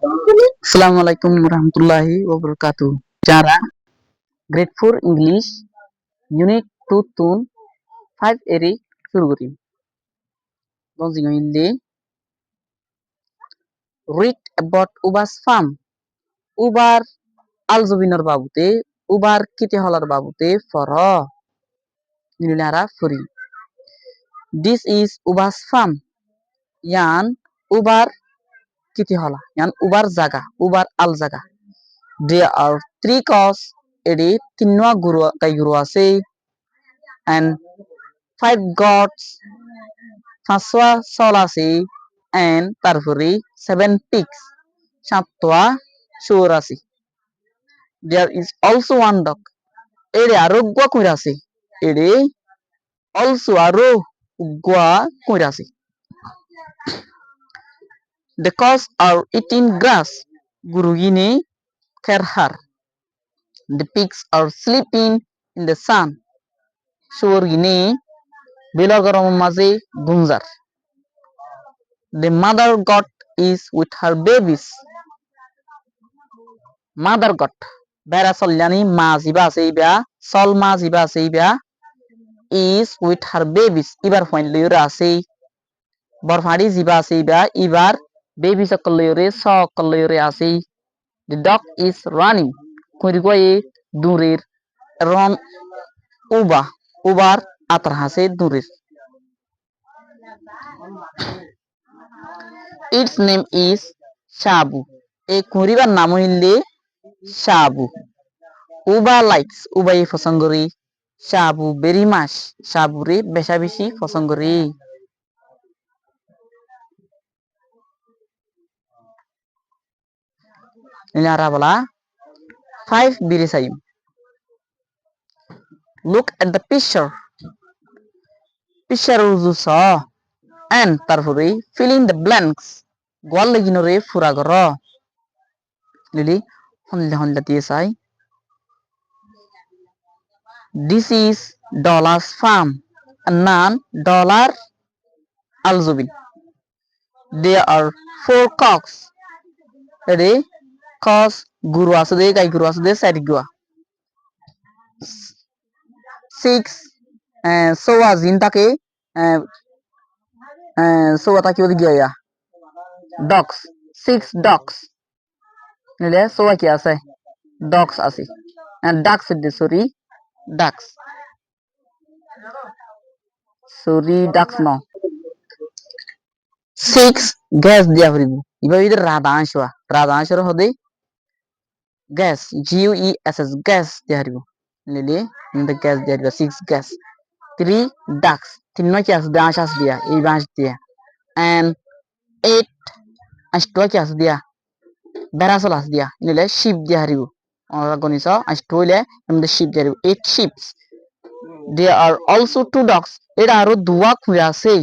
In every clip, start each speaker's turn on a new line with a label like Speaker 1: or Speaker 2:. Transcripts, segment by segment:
Speaker 1: Assalamualaikum warahmatullahi wabarakatuh. Cara Grade 4 English Unit 2 Tun 5 eri শুরু করি। Gonzinho ille read about Uber's farm. Uber আলজবিনর বাবুতে Uber কিতে হলার বাবুতে ফর নিলারা ফুরি। This is Uber's farm. Yan Uber কিতে হলা yan Uber জাগা Uber আল জাগা। There are 3 cows এডি তিনটা গরু আছে and 5 goats পাঁচটা চল আছে and তারপরে 7 pigs সাতটা শুয়োর আছে। There is also one dog. এরে আরো গুয়া কইরা আছে এরে also আরো গুয়া কইরা আছে। The cows are eating grass. গুরুগিনে খেরহার। The pigs are sleeping in the sun. শুয়োরগিনে বেলা গরমের মাঝে গুঞ্জার। The mother goat is with her babies. Mother goat বেড়া চল্যানি মা জিবা আছে ইবা চল মা জিবা আছে ইবা is with her babies ইবার ফাইন লইরা আছে বরফাড়ি জিবা আছে ইবা ইবার বেবি সকল লইরে সকল লইরে আছে। The dog is running কইরি কই দূরের রন উবার আতর হাসে দূরের। Its name is Shabu. এই কুড়িবার নাম হইলে Shabu. Uba likes উবাই পছন্দ করে Shabu very much. Shabu রে বেশা বেশি পছন্দ করে। নিলারা বলা 5 বিরে Saim. Look at the picture. Picture উজু স and তারপরে fill in the blanks. গোয়াল লাগিনরে ফুরা গর লিলি হনলে হনলে দিয়ে চাই। This is Dollar's farm. নান ডলার আলজবিন। There are 4 cocks. এরে cos গুরু আছে দে গাই গুরু আছে দে সাইড গুয়া। 6 সোয়া জিন তাকে সোয়া তাকে ওদি গিয়া dogs 6 dogs নিলে সোয়া কি আছে dogs আছে and ducks they sorry ducks no 6 gas দিয়া হরিব ইবা ইদের রাধাংশর হদে gas GUESS gas দিয়া হরিব নিলে ইনদে gas দিয়া হরিব 6 gas 3 ducks তিন নয় কি আছে দাঁশ আছে দিয়া এই বাঁশ দিয়া and 8 আষ্টয়া কি আছে দিয়া বেড়াচল আছে দিয়া নিলে sheep দিয়া হরিব গনিস আষ্টলে ইনদে sheep দিয়া হরিব 8 sheep. There are also 2 dogs. এটা আরো দুয়া খুঁড়ে আছে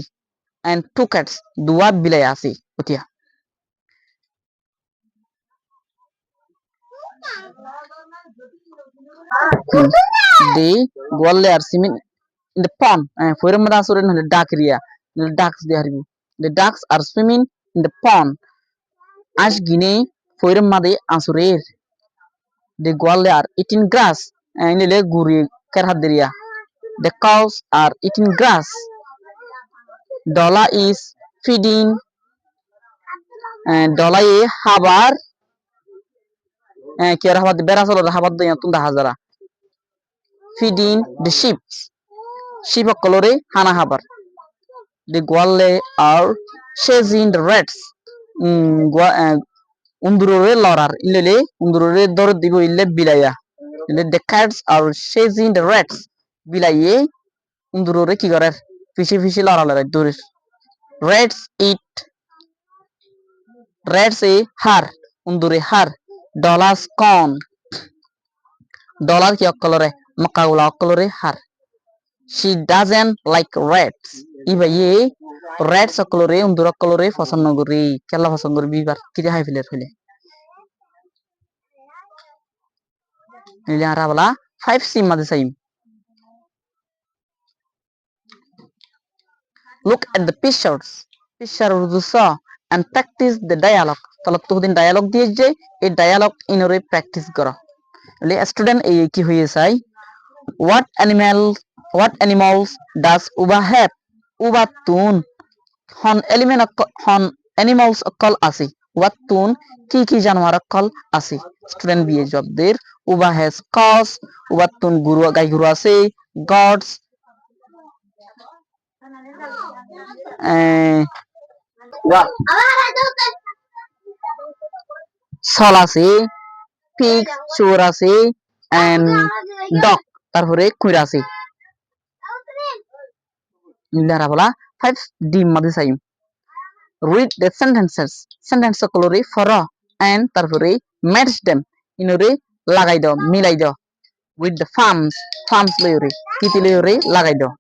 Speaker 1: and 2 cats দুয়া বিলাই আছে ওতিয়া। They গোয়ালে R Simin in the pond ফয়রম মা আসরে নলে ডাক রিয়া নলে ducks দিয়া হরিব। The ducks are swimming in the pond. আশ গিনে ফয়রম মাদে আসরের। The গোয়ালে are eating grass নিলে গুরি কেরহাত দিরিয়া। The cows are eating grass. Dollar is feeding dollar e habar কি আর হাবার বেড়া চলো হাবার দইয়া তুন্দা হাজারা feeding the sheep colore hana habar. The gwale are chasing the rats undurore lorar ilele undurore dor dibo ille bilaya ile the cats are chasing the rats bilaye undurore কি করে fishy fishy লড়ালড়াই দূরে। Rats e har undure har dollars corn dollar কি অকলরে মক্কাগুলা অকলরে har. She doesn't like rats. ইবাইয়ে rats অকলরে উন্দুর অকলরে পছন্দ করি কেলা পছন্দ করি Bieber কি হাই ফেলের হইলে নিলে আর বলা 5 সিম মাঝে Saim. Look at the picture Urdu saw and practice the dialogue. তাহলে তোদিন ডায়ালগ দিয়ে যে এই ডায়ালগ ইনরে প্র্যাকটিস করা বলে স্টুডেন্ট এই কি হয়ে যায় what animals does uba have uba tun hon animals অকল আছে what tun কি জানোয়ার অকল আছে স্টুডেন্ট বিয়ে জবদের uba has cows uba tun গুরু গাই গুরু আছে gods ছল আছে পিগ চোর আছে এন্ড ডগ তারপরে কুইর আছে নিলারা বলা 5 ডিম মাঝে চাই read the sentence colore for and তারপরে match them ইনরে লাগাই দাও মিলাই দাও with the farms লইরে কি লইরে লাগাই দাও